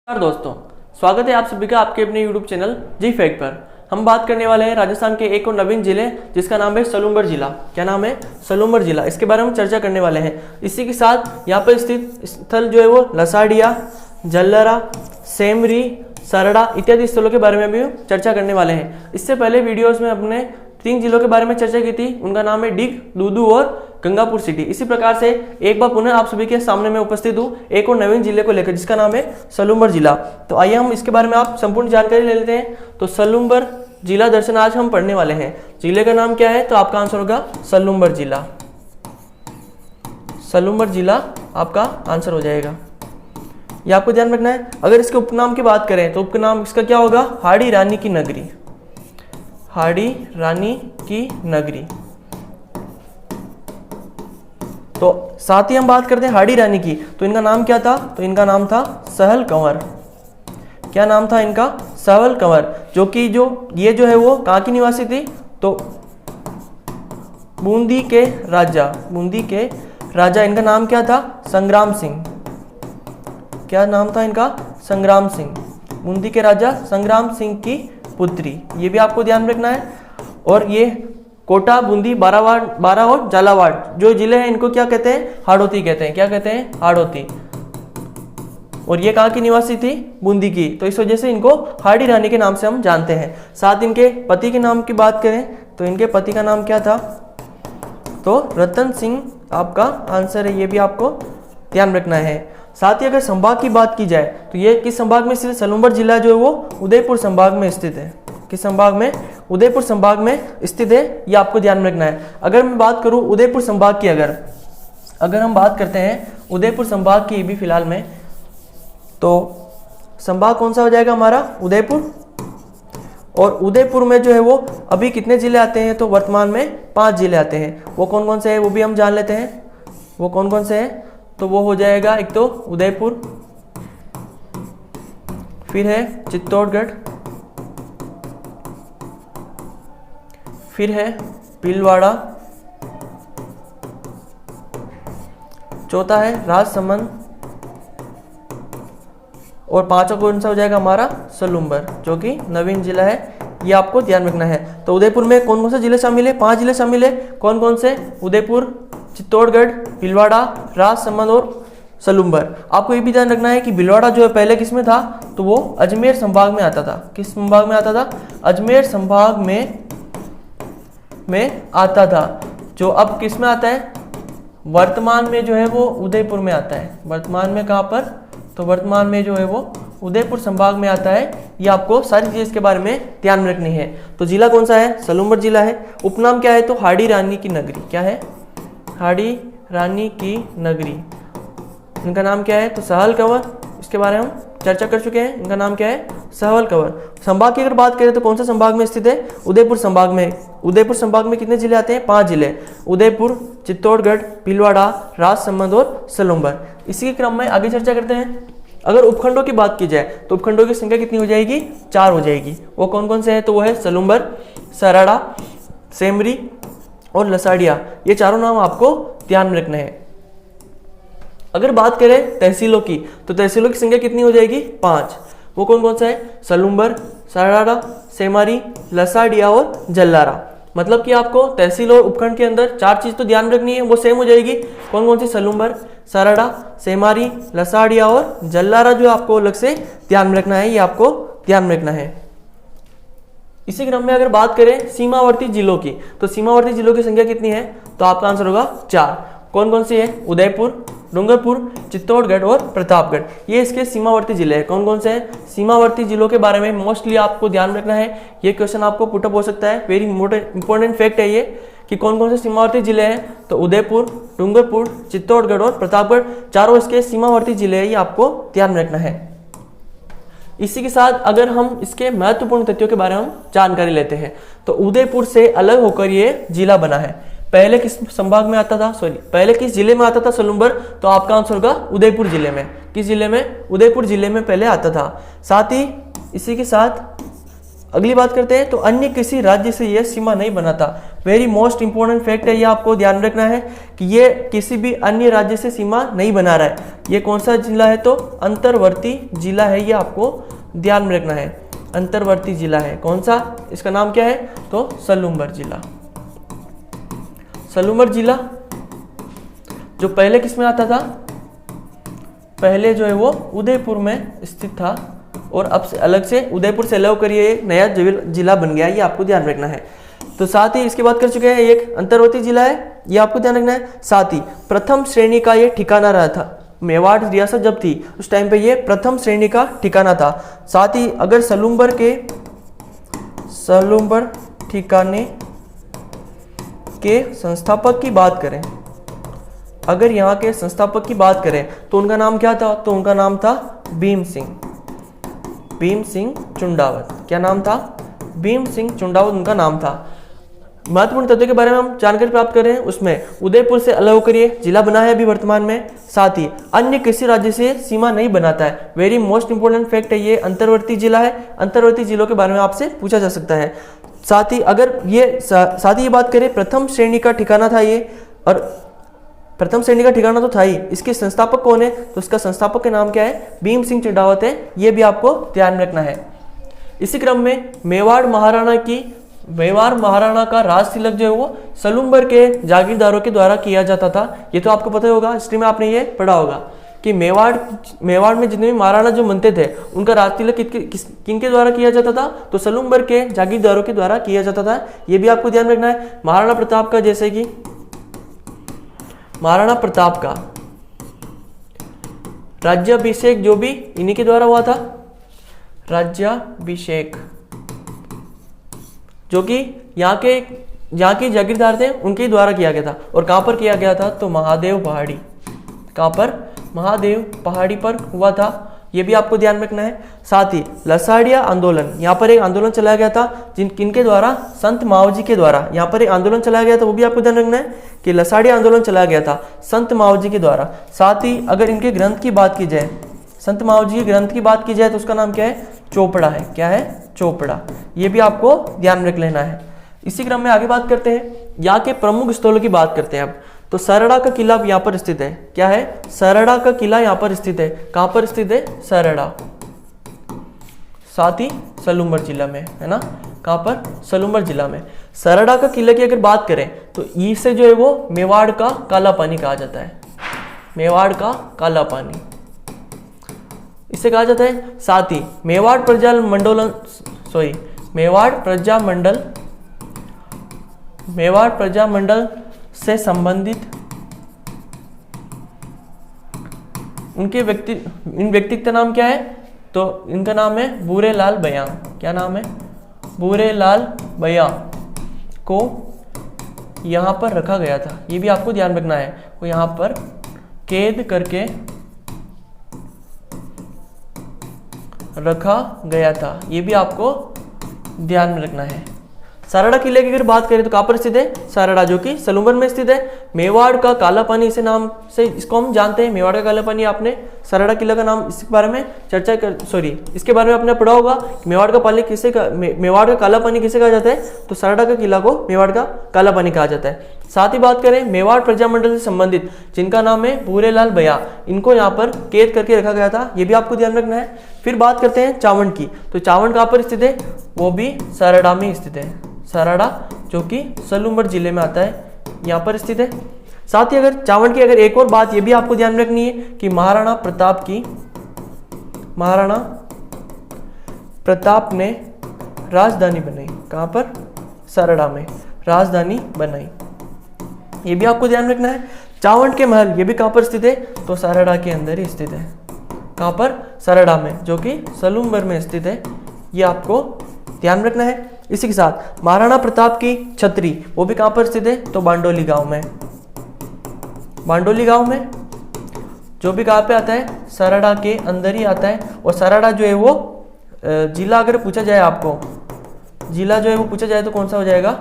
नमस्कार दोस्तों, स्वागत है आप सभी का आपके अपने YouTube चैनल जी फैक्ट पर। हम बात करने वाले हैं राजस्थान के एक और नवीन जिले जिसका नाम है सलूम्बर जिला। क्या नाम है? सलूम्बर जिला। इसके बारे में हम चर्चा करने वाले हैं। इसी के साथ यहाँ पर स्थित स्थल जो है वो लसाड़िया, जल्लरा, सेमरी, सरड़ा इत्यादि स्थलों के बारे में भी चर्चा करने वाले हैं। इससे पहले वीडियोस में अपने 3 जिलों के बारे में चर्चा की थी। उनका नाम है डिग, दूदू और गंगापुर सिटी। इसी प्रकार से एक बार पुनः आप सभी के सामने में उपस्थित हूँ एक और नवीन जिले को लेकर जिसका नाम है सलूम्बर जिला। तो आइए हम इसके बारे में आप संपूर्ण जानकारी ले लेते हैं। तो सलूम्बर जिला दर्शन आज हम पढ़ने वाले हैं। जिले का नाम क्या है? तो आपका आंसर होगा सलूम्बर जिला। सलूम्बर जिला आपका आंसर हो जाएगा। ये आपको ध्यान रखना है। अगर इसके उपनाम की बात करें तो उपनाम इसका क्या होगा? हाड़ी रानी की नगरी। हाड़ी रानी की नगरी। तो साथ ही हम बात करते हैं हाड़ी रानी की। तो इनका नाम क्या था? तो इनका नाम था सहल कंवर। क्या नाम था इनका? सहल कंवर। ये जो है वो कहाँ की निवासी थी? तो बूंदी के राजा। इनका नाम क्या था? संग्राम सिंह। क्या नाम था इनका? संग्राम सिंह। बूंदी के राजा संग्राम सिंह की पुत्री। ये भी आपको ध्यान रखना है। और ये कोटा, बूंदी, बारा और झालावाड़ जो जिले हैं इनको क्या कहते हैं? हाड़ौती कहते हैं। क्या कहते हैं? हाड़ौती। और ये कहाँ की निवासी थी? बूंदी की। तो इस वजह से इनको हाड़ी रानी के नाम से हम जानते हैं। साथ इनके पति के नाम की बात करें तो इनके पति का नाम क्या था? तो रतन सिंह आपका आंसर है। ये भी आपको ध्यान रखना है। साथ ही अगर संभाग की बात की जाए तो ये किस संभाग में स्थित? सलूम्बर जिला जो है वो उदयपुर संभाग में स्थित है। किस संभाग में? उदयपुर संभाग में स्थित है। ये आपको ध्यान रखना है। अगर मैं बात करूं उदयपुर संभाग की, अगर हम बात करते हैं उदयपुर संभाग की भी फिलहाल में, तो संभाग कौन सा हो जाएगा हमारा? उदयपुर। और उदयपुर में जो है वो अभी कितने जिले आते हैं? तो वर्तमान में 5 जिले आते हैं। वो कौन कौन से हैं वो भी हम जान लेते हैं। वो कौन कौन से हैं? तो वो हो जाएगा, एक तो उदयपुर, फिर है चित्तौड़गढ़, फिर है भीलवाड़ा, चौथा है राजसमंद और 5वां कौन सा हो जाएगा हमारा? सलूम्बर, जो कि नवीन जिला है। ये आपको ध्यान रखना है। तो उदयपुर में कौन कौन से जिले शामिल है? 5 जिले शामिल है। कौन कौन से? उदयपुर, चित्तौड़गढ़, भीलवाड़ा, राजसमंद और सलूम्बर। आपको ये भी ध्यान रखना है कि भीलवाड़ा जो है पहले किस में था? तो वो अजमेर संभाग में आता था। किस संभाग में आता था? अजमेर संभाग में आता था, जो अब किस में आता है? वर्तमान में जो है वो उदयपुर में आता है। वर्तमान में कहाँ पर? तो वर्तमान में जो है वो उदयपुर संभाग में आता है। ये आपको सारी चीज़ के बारे में ध्यान रखनी है। तो जिला कौन सा है? सलूम्बर जिला है। उपनाम क्या है? तो हाड़ी रानी की नगरी। क्या है? हाड़ी रानी की नगरी। इनका नाम क्या है? तो सहल कंवर। इसके बारे में हम चर्चा कर चुके हैं। इनका नाम क्या है? सहल कंवर। संभाग की अगर बात करें तो कौन सा संभाग में स्थित है? उदयपुर संभाग में। उदयपुर संभाग में कितने जिले आते हैं? 5 जिले। उदयपुर, चित्तौड़गढ़, भीलवाड़ा, राजसमंद और सलूम्बर। इसी के क्रम में आगे चर्चा करते हैं। अगर उपखंडों की बात की जाए तो उपखंडों की संख्या कितनी हो जाएगी? 4 हो जाएगी। वो कौन कौन से हैं? तो वो है सलूम्बर, सरड़ा, सेमरी और लसाड़िया। ये चारों नाम आपको ध्यान में रखने हैं। अगर बात करें तहसीलों की तो तहसीलों की संख्या कितनी हो जाएगी? 5। वो कौन कौन सा है? सलूम्बर, सरड़ा, सेमारी, लसाड़िया और जल्लारा। मतलब कि आपको तहसील और उपखंड के अंदर 4 चीज तो ध्यान रखनी है, वो सेम हो जाएगी। कौन कौन सी? सलूम्बर, सरड़ा, सेमारी, लसाड़िया और जल्लारा जो आपको अलग से ध्यान में रखना है। ये आपको ध्यान में रखना है। इसी क्रम में अगर बात करें सीमावर्ती जिलों की तो सीमावर्ती जिलों की संख्या कितनी है? तो आपका आंसर होगा 4। कौन कौन सी है? उदयपुर, डूंगरपुर, चित्तौड़गढ़ और प्रतापगढ़। ये इसके सीमावर्ती जिले हैं। कौन कौन से हैं? सीमावर्ती जिलों के बारे में मोस्टली आपको ध्यान रखना है। ये क्वेश्चन आपको पुटअप हो सकता है। वेरी इंपॉर्टेंट फैक्ट है ये कि कौन कौन से सीमावर्ती जिले हैं। तो उदयपुर, डूंगरपुर, चित्तौड़गढ़ और प्रतापगढ़ चारों इसके सीमावर्ती जिले हैं। ये आपको ध्यान में रखना है। इसी के साथ अगर हम इसके महत्वपूर्ण तथ्यों के बारे में जानकारी लेते हैं तो उदयपुर से अलग होकर ये जिला बना है। पहले किस संभाग में आता था? पहले किस जिले में आता था सलूम्बर? तो आपका आंसर होगा उदयपुर जिले में। किस जिले में? उदयपुर जिले में पहले आता था। साथ ही इसी के साथ अगली बात करते हैं तो अन्य किसी राज्य से यह सीमा नहीं बना था। वेरी मोस्ट इंपॉर्टेंट फैक्ट है, ये आपको ध्यान रखना है कि ये किसी भी अन्य राज्य से सीमा नहीं बना रहा है। ये कौन सा जिला है, तो अंतर्वर्ती जिला है, ये आपको ध्यान में रखना है। अंतर्वर्ती जिला है कौन सा, इसका नाम क्या है, तो सलूम्बर जिला। सलूम्बर जिला जो पहले किस में आता था, पहले जो है वो उदयपुर में स्थित था और अब से अलग से उदयपुर से अलग कर ये नया जिला बन गया, ये आपको ध्यान रखना है। तो साथ ही इसकी बात कर चुके हैं, एक अंतर्वर्ती जिला है, ये आपको ध्यान रखना है। साथ ही प्रथम श्रेणी का ये ठिकाना रहा था, मेवाड़ रियासत जब थी उस टाइम पे ये प्रथम श्रेणी का ठिकाना था। साथ ही अगर सलूम्बर ठिकाने के संस्थापक की बात करें, अगर यहाँ के संस्थापक की बात करें तो उनका नाम क्या था, तो उनका नाम था भीम सिंह चुंडावत। क्या नाम था, भीम सिंह चुंडावत उनका नाम था। महत्वपूर्ण तथ्यों के बारे में हम जानकारी प्राप्त कर रहे हैं, उसमें उदयपुर से अलग होकर ये जिला बना है अभी वर्तमान में। साथ ही अन्य किसी राज्य से सीमा नहीं बनाता है, वेरी मोस्ट इंपोर्टेंट फैक्ट है, ये अंतर्वर्ती जिला है। अंतर्वर्ती जिलों के बारे में आपसे पूछा जा सकता है। साथ ही अगर ये बात करें प्रथम श्रेणी का ठिकाना था ये, और प्रथम श्रेणी का ठिकाना तो था ही, इसके संस्थापक कौन है, तो इसका संस्थापक का नाम क्या है, भीम सिंह चुंडावत है, ये भी आपको ध्यान में रखना है। इसी क्रम में मेवाड़ महाराणा का राज तिलक जो है वो सलूम्बर के जागीरदारों के द्वारा किया जाता था। ये तो आपको पता ही होगा, हिस्ट्री में आपने ये पढ़ा होगा कि मेवाड़ में जितने भी महाराणा जो बनते थे उनका राज तिलक किनके द्वारा किया जाता था, तो सलूम्बर के जागीरदारों के द्वारा किया जाता था। ये भी आपको ध्यान रखना है। महाराणा प्रताप का, जैसे कि महाराणा प्रताप का राज्याभिषेक जो भी इन्हीं के द्वारा हुआ था, राज्याभिषेक जो कि यहाँ के जागीरदार थे उनके द्वारा किया गया था। और कहाँ पर किया गया था, तो महादेव पहाड़ी, कहाँ पर, महादेव पहाड़ी पर हुआ था, ये भी आपको ध्यान रखना है। साथ ही लसाड़िया आंदोलन, यहाँ पर एक आंदोलन चलाया गया था किनके द्वारा, संत मावजी के द्वारा यहाँ पर एक आंदोलन चलाया गया था, वो भी आपको ध्यान रखना है कि लसाड़िया आंदोलन चलाया गया था संत मावजी के द्वारा। साथ ही अगर इनके ग्रंथ की बात की जाए, संत मावजी के ग्रंथ की बात की जाए, तो उसका नाम क्या है, चोपड़ा है। क्या है, चोपड़ा। ये भी आपको ध्यान रख लेना है। इसी क्रम में आगे बात करते हैं, यहाँ के प्रमुख स्थलों की बात करते हैं अब। तो सरड़ा का किला यहाँ पर स्थित है। क्या है, सरड़ा का किला यहाँ पर स्थित है। कहाँ पर स्थित है, सरड़ा। साथ ही सलूम्बर जिला में है ना, कहाँ पर, सलूम्बर जिला में। सरड़ा का किला की अगर बात करें तो इसे जो है वो मेवाड़ का काला पानी कहा जाता है, मेवाड़ का काला पानी इसे कहा जाता है। साथ ही मेवाड़ प्रजा मंडल से संबंधित इन व्यक्ति का नाम क्या है, तो इनका नाम है बूरेलाल बयां। क्या नाम है, बूरेलाल बयां को यहाँ पर रखा गया था। ये भी आपको ध्यान रखना है, वो यहाँ पर कैद करके रखा गया था। ये भी आपको ध्यान में रखना है। सरड़ा किले की अगर बात करें तो कहाँ पर स्थित है, सरड़ा जो कि सलूम्बर में स्थित है। मेवाड़ का काला पानी इसे नाम से इसको हम जानते हैं, मेवाड़ का काला पानी। आपने सरड़ा किला का नाम इसके बारे में इसके बारे में आपने पढ़ा होगा। मेवाड़ का काला पानी किसे कहा जाता है, तो सरड़ा का किला को मेवाड़ का काला पानी कहा जाता है। साथ ही बात करें मेवाड़ प्रजामंडल से संबंधित जिनका नाम है बूरेलाल बयां, इनको यहाँ पर कैद करके रखा गया था। ये भी आपको ध्यान रखना है। फिर बात करते हैं चावंड की, तो चावंड कहाँ पर स्थित है, वो भी सरड़ा में स्थित है। सरड़ा जो कि सलूम्बर जिले में आता है, यहाँ पर स्थित है। साथ ही अगर चावंड की अगर एक और बात ये भी आपको ध्यान रखनी है कि महाराणा प्रताप ने राजधानी बनाई। कहाँ पर, सरड़ा में राजधानी बनाई। ये भी आपको ध्यान रखना है। चावंड के महल ये भी कहाँ पर स्थित है, तो सरड़ा के अंदर ही स्थित है। कहाँ पर, सरड़ा में, जो कि सलूम्बर में स्थित है। ये आपको ध्यान रखना है। इसी के साथ महाराणा प्रताप की छतरी वो भी कहाँ पर स्थित है, तो बांडोली गांव में। बांडोली गांव में जो भी कहाँ पे आता है, सरड़ा के अंदर ही आता है। और सरड़ा जो है वो जिला अगर पूछा जाए आपको, जिला जो है वो पूछा जाए तो कौन सा हो जाएगा,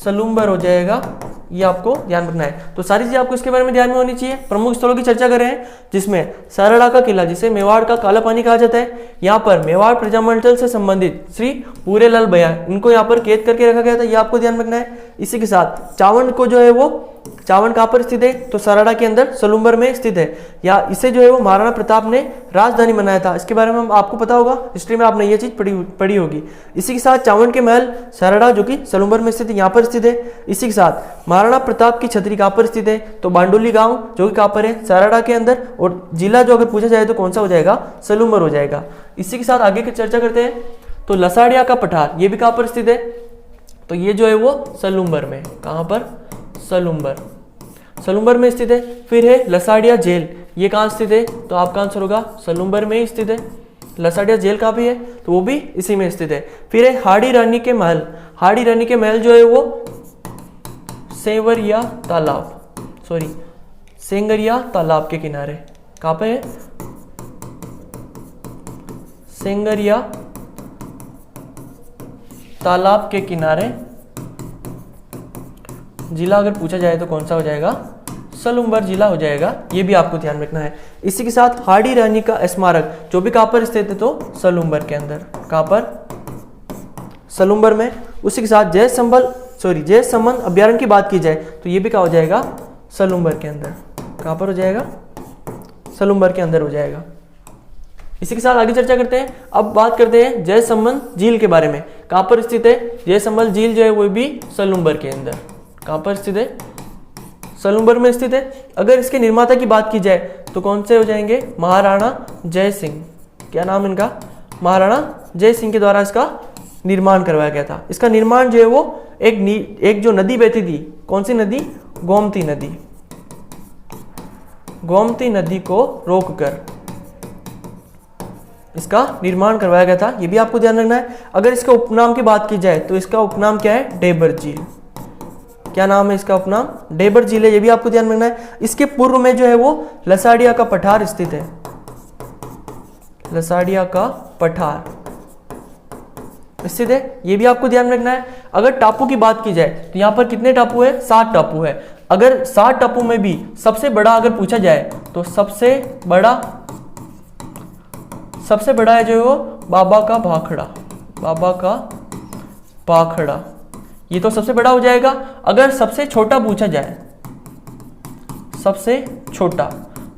सलूम्बर हो जाएगा। ये आपको ध्यान रखना है। तो सारी चीजें आपको इसके बारे में ध्यान में होनी चाहिए। प्रमुख स्थलों की चर्चा कर रहे हैं जिसमें सरड़ा का किला जिसे मेवाड़ का काला पानी कहा जाता है, यहाँ पर मेवाड़ प्रजामंडल से संबंधित श्री बूरेलाल बयां, इनको यहाँ पर कैद करके रखा गया था। ये आपको ध्यान रखना है। इसी के साथ चावंड को जो है वो, चावंड कहाँ पर स्थित है, तो सराड़ा के अंदर सलूम्बर में स्थित है, या इसे जो है वो महाराणा प्रताप ने राजधानी बनाया था। इसके बारे में आपको पता होगा, हिस्ट्री में आपने ये चीज पढ़ी होगी। इसी के साथ चावंड के महल सराड़ा जो कि सलूम्बर में स्थित है, यहाँ पर स्थित है। इसी के साथ महाराणा प्रताप की छतरी कहाँ पर स्थित है, तो बांडोली गांव जो कि कहाँ पर है, सराड़ा के अंदर, और जिला जो अगर पूछा जाए तो कौन सा हो जाएगा, सलूम्बर हो जाएगा। इसी के साथ आगे की चर्चा करते हैं। तो लसाड़िया का पठार ये भी कहाँ पर स्थित है, तो ये जो है वो सलूम्बर में, कहाँ पर, सलूम्बर में स्थित है। फिर है लसाड़िया जेल, ये कहाँ स्थित है, तो आपका आंसर होगा सलूम्बर में ही स्थित है। लसाड़िया जेल कहाँ भी है, तो वो भी इसी में स्थित है। फिर है हाड़ी रानी के महल, हाड़ी रानी के महल जो है वो सेंगरिया तालाब के किनारे, कहाँ पे है, सेंगरिया तालाब के किनारे। जिला अगर पूछा जाए तो कौन सा हो जाएगा, सलूम्बर जिला हो जाएगा, ये भी आपको ध्यान रखना है। इसी के साथ हाड़ी रानी का स्मारक जो भी कहाँ पर स्थित है, तो सलूम्बर के अंदर, कहाँ पर, सलूम्बर में। उसी के साथ जय संबंध अभ्यारण्य की बात की जाए तो ये भी क्या हो जाएगा, सलूम्बर के अंदर, कहाँ पर हो जाएगा, सलूम्बर के अंदर हो जाएगा। इसी के साथ आगे चर्चा करते हैं। अब बात करते हैं जय संबंध झील के बारे में, कहाँ पर स्थित है, जय संबंध झील जो है वो भी सलूम्बर के अंदर, कहाँ पर स्थित है, सलूम्बर में स्थित है। अगर इसके निर्माता की बात की जाए तो कौन से हो जाएंगे, महाराणा जय सिंह, क्या नाम इनका, महाराणा जय सिंह के द्वारा इसका निर्माण करवाया गया था। इसका निर्माण जो है वो एक जो नदी बहती थी, कौन सी नदी, गोमती नदी, गोमती नदी को रोककर इसका निर्माण करवाया गया था, ये भी आपको ध्यान रखना है। अगर इसके उपनाम की बात की जाए तो इसका उपनाम क्या है, डेबर झील, क्या नाम है इसका उपनाम, डेबर झील है, ये भी आपको ध्यान रखना है। इसके पूर्व में जो है वो लसाड़िया का पठार स्थित है, लसाड़िया का पठार स्थित है, ये भी आपको ध्यान रखना है। अगर टापू की बात की जाए तो यहाँ पर कितने टापू है, 7 टापू है। अगर 7 टापू में भी सबसे बड़ा अगर पूछा जाए तो सबसे बड़ा है जो है वो बाबा का भाखड़ा, ये तो सबसे बड़ा हो जाएगा। अगर सबसे छोटा पूछा जाए, सबसे छोटा,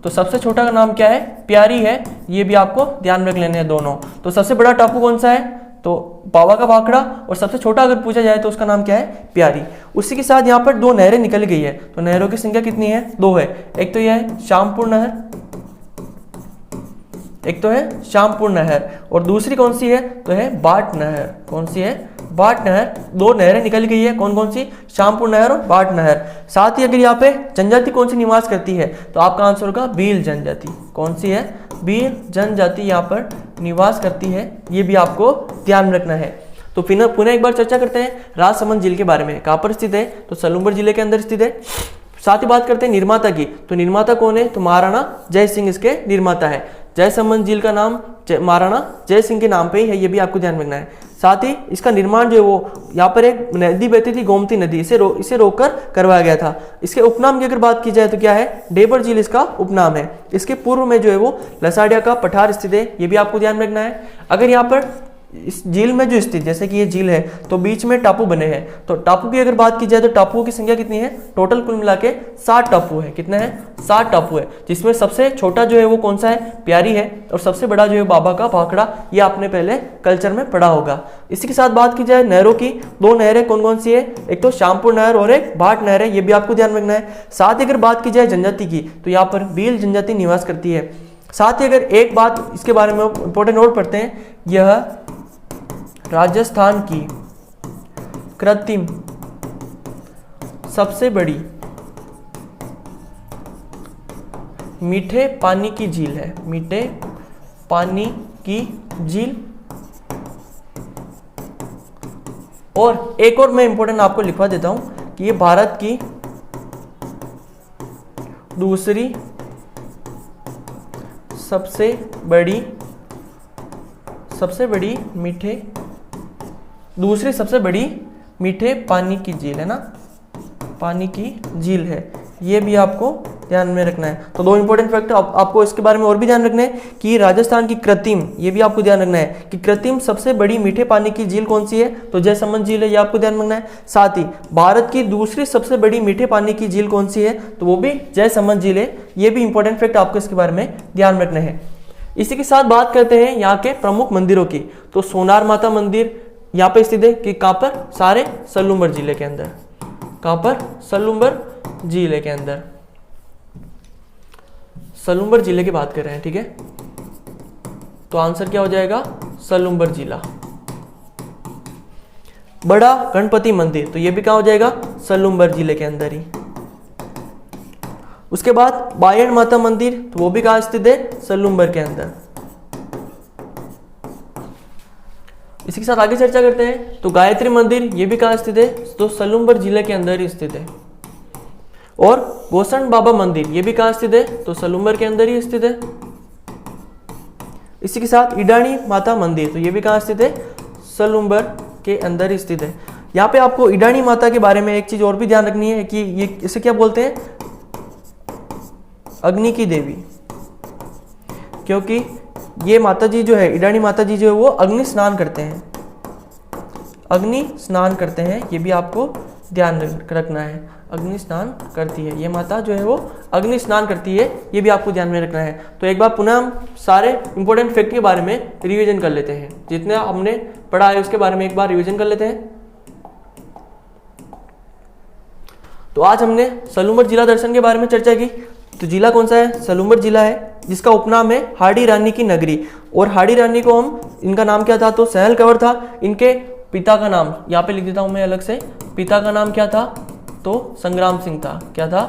तो सबसे छोटा का नाम क्या है, प्यारी है, ये भी आपको ध्यान रख लेने हैं दोनों। तो सबसे बड़ा टापू कौन सा है, तो बाबा का भाखड़ा, और सबसे छोटा अगर पूछा जाए तो उसका नाम क्या है, प्यारी। उसी के साथ यहाँ पर 2 नहरें निकल गई है, तो नहरों की संख्या कितनी है, 2 है। एक तो यह है श्यामपुर नहर, और दूसरी कौन सी है, तो है बाट नहर। कौन सी है, बाट नहर। 2 नहरें निकल गई है, कौन कौन सी, श्यामपुर नहर और बाट नहर। साथ ही अगर यहाँ पे जनजाति कौन सी निवास करती है, तो आपका आंसर होगा भील जनजाति। कौन सी है, भील जनजाति यहाँ पर निवास करती है, ये भी आपको ध्यान रखना है। तो पुनः एक बार चर्चा करते हैं राजसमंद झील के बारे में, कहाँ पर स्थित है, तो सलूम्बर जिले के अंदर स्थित है। साथ ही बात करते हैं निर्माता की, तो निर्माता कौन है, तो महाराणा जय सिंह इसके निर्माता है। जय संबंध झील का नाम महाराणा जय सिंह के नाम पे ही है, ये भी आपको ध्यान रखना है। साथ ही इसका निर्माण जो है वो यहाँ पर एक नदी बहती थी, गोमती नदी, इसे रोककर करवाया गया था। इसके उपनाम की अगर बात की जाए तो क्या है, डेबर झील इसका उपनाम है। इसके पूर्व में जो है वो लसाड़िया का पठार स्थित है, ये भी आपको ध्यान रखना है। अगर यहाँ पर इस झील में जो स्थित, जैसे कि ये झील है तो बीच में टापू बने हैं, तो टापू की अगर बात की जाए तो टापुओं की संख्या कितनी है, टोटल कुल मिला के 7 टापू है। कितने हैं, 7 टापू है, जिसमें सबसे छोटा जो है वो कौन सा है, प्यारी है, और सबसे बड़ा जो है बाबा का भाखड़ा, ये आपने पहले कल्चर में पढ़ा होगा। इसी के साथ बात की जाए नहरों की, 2 नहरें कौन कौन सी है, एक तो श्यामपुर नहर और एक भाट नहर है, ये भी आपको ध्यान रखना है। साथ ही अगर बात की जाए जनजाति की, तो यहाँ पर भील जनजाति निवास करती है। साथ ही अगर एक बात इसके बारे में इंपॉर्टेंट नोट पढ़ते हैं, यह राजस्थान की कृत्रिम सबसे बड़ी मीठे पानी की झील है, मीठे पानी की झील। और एक और मैं इंपॉर्टेंट आपको लिखवा देता हूं कि ये भारत की दूसरी सबसे बड़ी मीठे पानी की झील है ना, पानी की झील है, ये भी आपको ध्यान में रखना है। तो दो इंपॉर्टेंट फैक्ट आपको इसके बारे में और भी ध्यान रखना है कि राजस्थान की कृत्रिम, ये भी आपको ध्यान रखना है कि कृत्रिम सबसे बड़ी मीठे पानी की झील कौन सी है, तो जयसमंद झील है, ये आपको ध्यान रखना है। साथ ही भारत की दूसरी सबसे बड़ी मीठे पानी की झील कौन सी है, तो वो भी जयसमंद झील है। ये भी इंपॉर्टेंट फैक्ट आपको इसके बारे में ध्यान रखना है। इसी के साथ बात करते हैं यहाँ के प्रमुख मंदिरों की। तो सोनार माता मंदिर यहाँ पे स्थित है कि कहाँ पर, सारे सलूम्बर जिले के अंदर, कहाँ पर, सलूम्बर जिले के अंदर, सलूम्बर जिले की बात कर रहे हैं, ठीक है। तो आंसर क्या हो जाएगा, सलूम्बर जिला। बड़ा गणपति मंदिर, तो ये भी कहाँ हो जाएगा, सलूम्बर जिले के अंदर ही। उसके बाद बायन माता मंदिर, तो वो भी कहाँ स्थित है, सलूम्बर के अंदर। इसी के साथ आगे चर्चा करते हैं। तो गायत्री मंदिर, ये भी कहाँ स्थित है, तो सलूम्बर जिले के अंदर ही स्थित है। और गोसण बाबा मंदिर, ये भी कहाँ स्थित है, तो सलूम्बर के अंदर ही स्थित है। इसी के साथ इडानी माता मंदिर, तो ये भी कहाँ स्थित है, सलूम्बर के अंदर ही स्थित है। यहाँ पे आपको इडानी माता के बारे में एक चीज और भी ध्यान रखनी है कि ये इसे क्या बोलते हैं, अग्नि की देवी, क्योंकि ये माता जी जो है, इडानी माता जी जो है वो अग्नि स्नान करते हैं, अग्नि स्नान करते हैं, ये भी आपको ध्यान रखना है। अग्नि स्नान करती है ये माता जो है वो, अग्नि स्नान करती है, ये भी आपको ध्यान में रखना है। तो एक बार पुनः हम सारे इंपॉर्टेंट फैक्ट के बारे में रिवीजन कर लेते हैं, जितने हमने पढ़ा है उसके बारे में एक बार रिवीजन कर लेते हैं। तो आज हमने सलूम्बर जिला दर्शन के बारे में चर्चा की। तो जिला कौन सा है, सलूम्बर जिला है, जिसका उपनाम है हाड़ी रानी की नगरी। और हाड़ी रानी को हम, इनका नाम क्या था, तो सहल कंवर था। इनके पिता का नाम यहाँ पे लिख देता हूं मैं अलग से, पिता का नाम क्या था, तो संग्राम सिंह था। क्या था,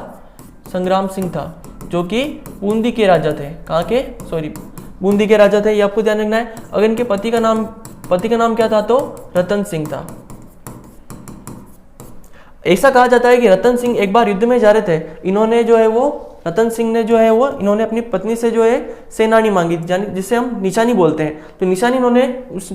संग्राम सिंह था, जो कि बूंदी के राजा थे। कहाँ के, सॉरी, बूंदी के राजा थे, ये आपको ध्यान रखना है। अगर इनके पति का नाम क्या था, तो रतन सिंह था। ऐसा कहा जाता है कि रतन सिंह एक बार युद्ध में जा रहे थे, इन्होंने जो है वो, रतन सिंह ने जो है वो, इन्होंने अपनी पत्नी से जो है सेनानी मांगी, जिसे हम निशानी बोलते हैं। तो निशानी इन्होंने उस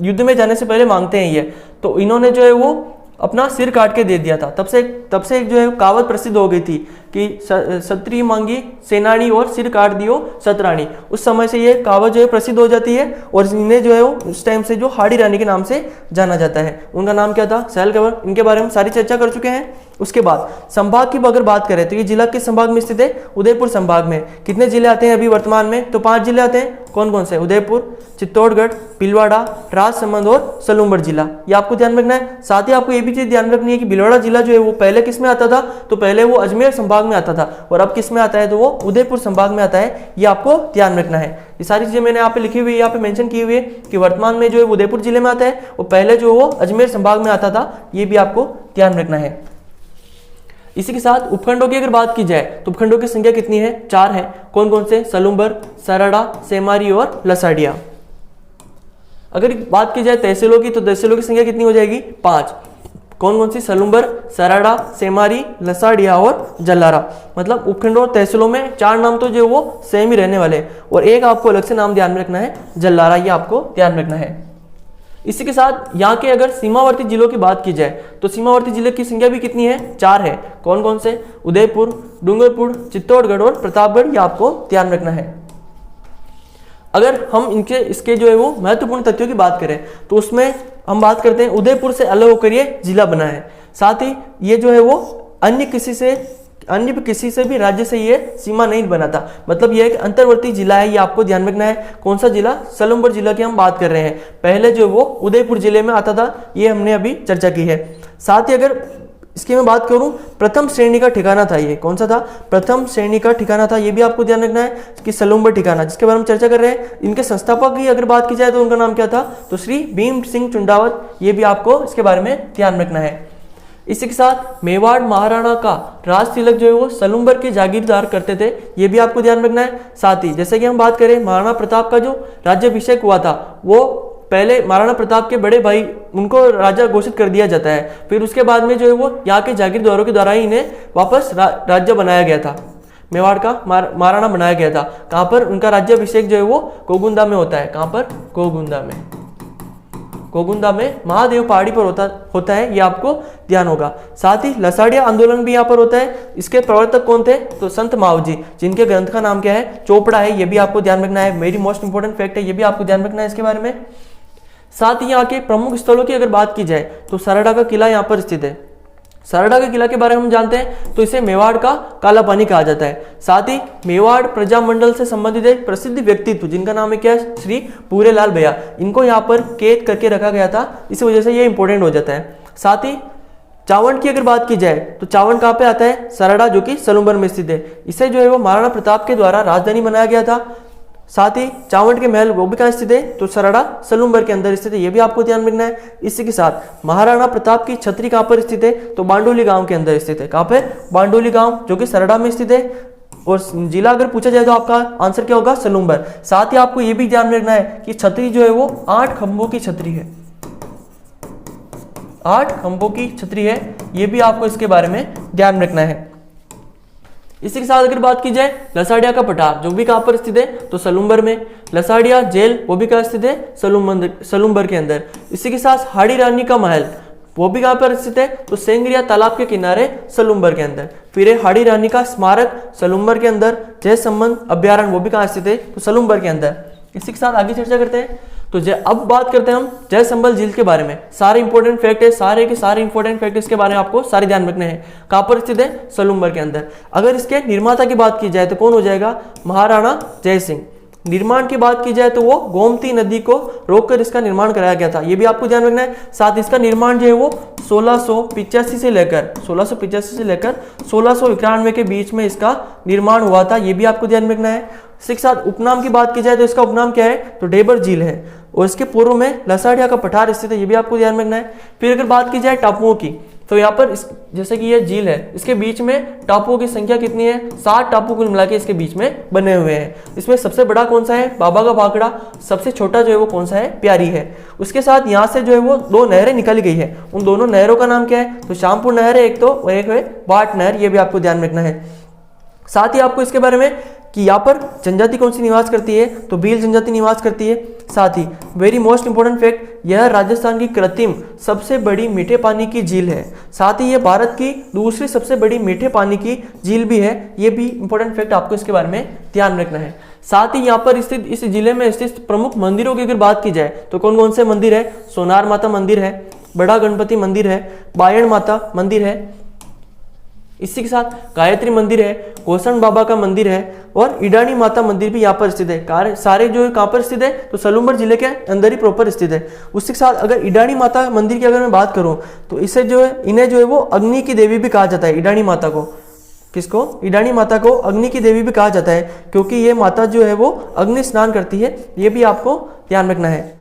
युद्ध में जाने से पहले मांगते हैं ये। तो इन्होंने जो है वो अपना सिर काट के दे दिया था। तब से एक जो है कहावत प्रसिद्ध हो गई थी कि सत्री मांगी सेनानी और सिर काट दियो सतरानी। उस समय से ये कहावत जो है प्रसिद्ध हो जाती है और इन्हें जो है वो उस टाइम से जो हाड़ी रानी के नाम से जाना जाता है। उनका नाम क्या था, सहल कंवर। इनके बारे में सारी चर्चा कर चुके हैं। उसके बाद संभाग की अगर बात करें तो ये जिला किस संभाग में स्थित है, उदयपुर संभाग में। कितने जिले आते हैं अभी वर्तमान में, तो 5 जिले आते हैं। कौन कौन से, उदयपुर, चित्तौड़गढ़, भीलवाड़ा, राजसमंद और सलूम्बर जिला, ये आपको ध्यान रखना है। साथ ही आपको ये भी चीज ध्यान रखनी है कि भीलवाड़ा जिला जो है वो पहले किस में आता था, तो पहले वो अजमेर संभाग में आता था और अब किस में आता है, तो वो उदयपुर संभाग में आता है। ये आपको ध्यान रखना है। ये सारी चीजें मैंने यहाँ पे लिखी हुई है, यहाँ पे मेंशन की हुई है कि वर्तमान में जो है उदयपुर जिले में आता है और पहले जो वो अजमेर संभाग में आता था। ये भी आपको ध्यान रखना है। इसी के साथ उपखंडों की अगर बात की जाए तो उपखंडों की संख्या कितनी है, 4 है। कौन कौन से, सलूम्बर, सराड़ा, सेमारी और लसाडिया। अगर बात की जाए तहसीलों की तो तहसीलों की संख्या कितनी हो जाएगी, 5। कौन कौन सी, सलूम्बर, सराड़ा, सेमारी, लसाडिया और जलारा। मतलब उपखंडों और तहसीलों में 4 नाम तो जो वो सेम ही रहने वाले और एक आपको अलग से नाम ध्यान में रखना है, जलारा, ये आपको ध्यान रखना है। इसी के साथ यहाँ के अगर सीमावर्ती जिलों की बात की जाए तो सीमावर्ती जिले की संख्या भी कितनी है, 4 है। कौन कौन से, उदयपुर, डूंगरपुर, चित्तौड़गढ़ और प्रतापगढ़, ये आपको ध्यान रखना है। अगर हम इसके जो है वो महत्वपूर्ण तथ्यों की बात करें तो उसमें हम बात करते हैं उदयपुर से अलग होकर ये जिला बना है। साथ ही ये जो है वो अन्य किसी से भी राज्य से ये सीमा नहीं बना था। मतलब ये एक अंतर्वर्ती जिला है, ये आपको ध्यान रखना है। कौन सा जिला, सलूम्बर जिला की हम बात कर रहे हैं। पहले जो वो उदयपुर जिले में आता था, ये हमने अभी चर्चा की है। साथ ही अगर इसकी मैं बात करूं, प्रथम श्रेणी का ठिकाना था ये। कौन सा था, प्रथम श्रेणी का ठिकाना था। ये भी आपको ध्यान रखना है कि सलूम्बर ठिकाना, जिसके बारे में चर्चा कर रहे हैं। इनके संस्थापक की अगर बात की जाए तो उनका नाम क्या था, तो श्री भीम सिंह चुंडावत। ये भी आपको इसके बारे में ध्यान रखना है। इसी के साथ मेवाड़ महाराणा का राज तिलक जो है वो सलूम्बर के जागीरदार करते थे, ये भी आपको ध्यान रखना है। साथ ही जैसे कि हम बात करें महाराणा प्रताप का जो राज्याभिषेक हुआ था, वो पहले महाराणा प्रताप के बड़े भाई, उनको राजा घोषित कर दिया जाता है। फिर उसके बाद में जो है वो यहाँ के जागीरदारों के द्वारा ही इन्हें वापस राज्य बनाया गया था, मेवाड़ का महाराणा बनाया गया था। कहाँ पर उनका राज्याभिषेक जो है वो कोगुंदा में होता है। कहाँ पर, कोगुंदा में। गोगुंदा में महादेव पहाड़ी पर होता है, ये आपको ध्यान होगा। साथ ही लसाड़िया आंदोलन भी यहाँ पर होता है। इसके प्रवर्तक कौन थे? तो संत मावजी, जिनके ग्रंथ का नाम क्या है? चोपड़ा है। ये भी आपको ध्यान रखना है, मेरी मोस्ट इंपोर्टेंट फैक्ट है, ये भी आपको ध्यान रखना है इसके बारे में। साथ ही यहाँ के प्रमुख स्थलों की अगर बात की जाए तो सरड़ा का किला यहाँ पर स्थित है। सरड़ा के किला के बारे में हम जानते हैं तो इसे मेवाड़ का काला पानी कहा जाता है। साथ ही मेवाड़ प्रजामंडल से संबंधित एक प्रसिद्ध व्यक्तित्व जिनका नाम है क्या? श्री पूरेलाल भैया, इनको यहाँ पर कैद करके रखा गया था, इस वजह से ये इंपॉर्टेंट हो जाता है। साथ ही चावंड की अगर बात की जाए तो चावंड कहाँ पे आता है? सरड़ा, जो कि सलूम्बर में स्थित है। इसे जो है वो महाराणा प्रताप के द्वारा राजधानी बनाया गया था। साथ ही चावंड के महल वो भी कहाँ स्थित है? तो सरड़ा सलूम्बर के अंदर स्थित है, ये भी आपको ध्यान रखना है। इसी के साथ महाराणा प्रताप की छतरी कहाँ पर स्थित है? तो बांडोली गांव के अंदर स्थित है। कहाँ पे? बांडोली गांव, जो कि सरड़ा में स्थित है। और जिला अगर पूछा जाए तो आपका आंसर क्या होगा? सलूम्बर। साथ ही आपको ये भी ध्यान रखना है कि छतरी जो है वो 8 खंभों की छतरी है, 8 खंभों की छतरी है, ये भी आपको इसके बारे में ध्यान रखना है। इसी के साथ अगर बात की जाए लसाड़िया का पठार, जो भी कहां पर स्थित है? तो सलूम्बर में। लसाड़िया जेल वो भी कहां स्थित है? सलूम्बर के अंदर। इसी के साथ हाड़ी रानी का महल वो भी कहां पर स्थित है? तो सेंगरिया तालाब के किनारे सलूम्बर के अंदर। फिर हाड़ी रानी का स्मारक सलूम्बर के अंदर। जय संबंध अभ्यारण्य वो भी कहां स्थित है? तो सलूम्बर के अंदर। इसी के साथ आगे चर्चा करते हैं। तो अब बात करते हैं हम जय संबल झील के बारे में। सारे इंपॉर्टेंट फैक्ट है, सारे के सारे इंपॉर्टेंट फैक्ट इसके बारे में आपको सारे ध्यान रखने हैं। कहां पर स्थित है? सलूम्बर के अंदर। अगर इसके निर्माता की बात की जाए तो कौन हो जाएगा? महाराणा जय सिंह। निर्माण की बात की जाए तो वो गोमती नदी को रोककर इसका निर्माण कराया गया था, ये भी आपको ध्यान रखना है। साथ इसका निर्माण जो है वो 1685 से लेकर 1691 के बीच में इसका निर्माण हुआ था, ये भी आपको ध्यान रखना है। इसी के साथ उपनाम की बात की जाए तो इसका उपनाम क्या है? तो डेबर झील है। और इसके पूर्व में लसाड़िया का पठार स्थित है, ये भी आपको ध्यान रखना है। फिर अगर बात की जाए टापुओं की तो यहाँ पर जैसे कि ये झील है, इसके बीच में टापुओं की संख्या कितनी है? 7 टापू कुल मिला के इसके बीच में बने हुए हैं। इसमें सबसे बड़ा कौन सा है? बाबा का भाखड़ा। सबसे छोटा जो है वो कौन सा है? प्यारी है। उसके साथ यहाँ से जो है वो 2 नहरें निकली गई है, उन दोनों नहरों का नाम क्या है? तो श्यामपुर नहर है एक तो, और एक है बाट नहर, ये भी आपको ध्यान रखना है। साथ ही आपको इसके बारे में कि यहाँ पर जनजाति कौन सी निवास करती है? तो भील जनजाति निवास करती है। साथ ही वेरी मोस्ट इंपोर्टेंट फैक्ट, यह राजस्थान की कृत्रिम सबसे बड़ी मीठे पानी की झील है। साथ ही यह भारत की दूसरी सबसे बड़ी मीठे पानी की झील भी है, ये भी इंपॉर्टेंट फैक्ट आपको इसके बारे में ध्यान रखना है। साथ ही यहाँ पर स्थित इस जिले में स्थित प्रमुख मंदिरों की अगर बात की जाए तो कौन कौन से मंदिर है? सोनार माता मंदिर है, बड़ा गणपति मंदिर है, बायण माता मंदिर है, इसी के साथ गायत्री मंदिर है, कोसन बाबा का मंदिर है, और इडानी माता मंदिर भी यहाँ पर स्थित है। सारे जो है कहाँ पर स्थित है? तो सलूम्बर जिले के अंदर ही प्रॉपर स्थित है। उसी के साथ अगर इडानी माता मंदिर की अगर मैं बात करूं तो इसे जो है इन्हें जो है वो अग्नि की देवी भी कहा जाता है। इडानी माता को, किसको? इडानी माता को अग्नि की देवी भी कहा जाता है, क्योंकि ये माता जो है वो अग्नि स्नान करती है, ये भी आपको ध्यान रखना है।